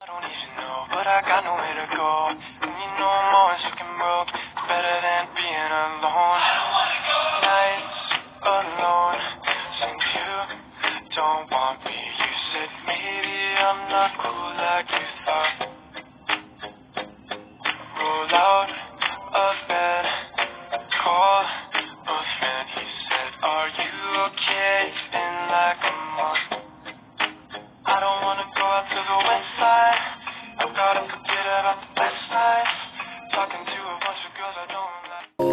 I don't even know, but I got nowhere to go. And you know I'm always fucking broke. It's better than being alone. I don't wanna go. Nights alone. Since you don't want me, you said maybe I'm not cool like you thought. Roll out of bed, call a friend. He said, are you okay? It's been like a month. I don't wanna go out to the west side. I've gotta forget about the best nights. Talking to a bunch of girls I don't like.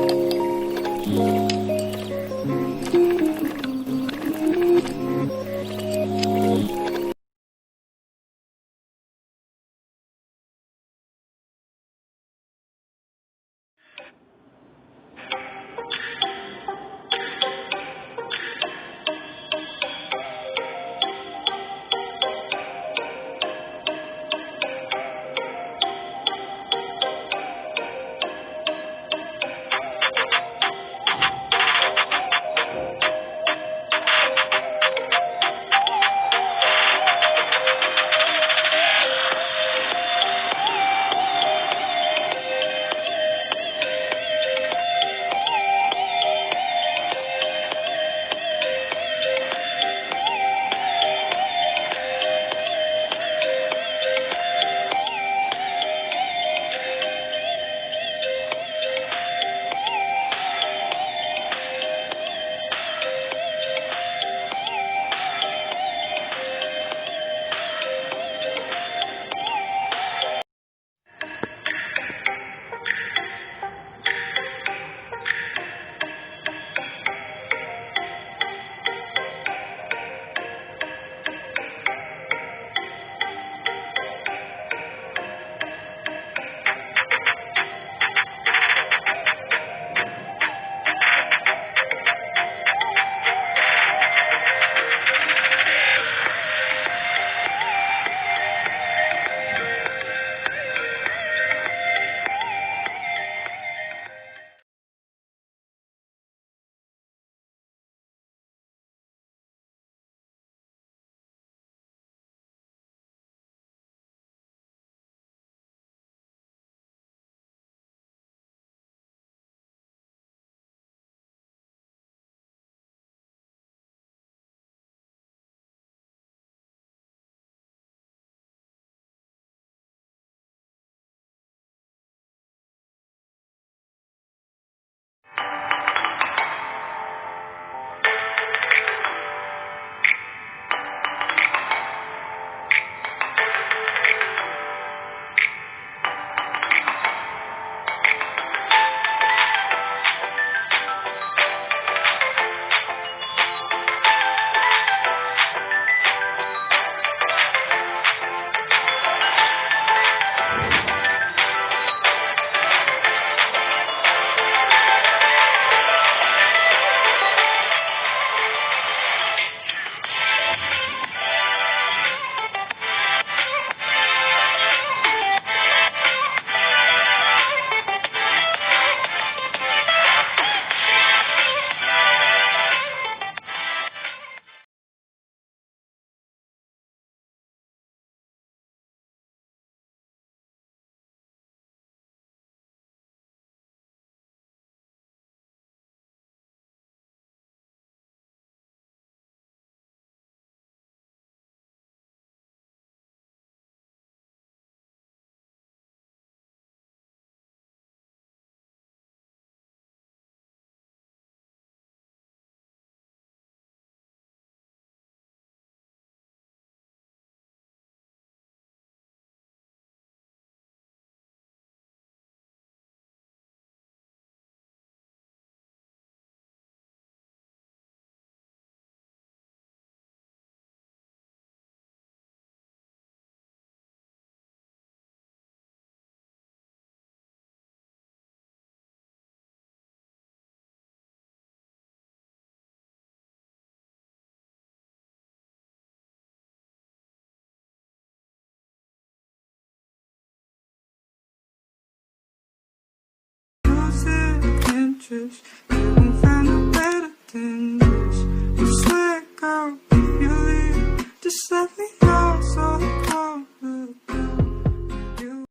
Interest, you won't find a better than this. I swear, girl, if you leave, just let me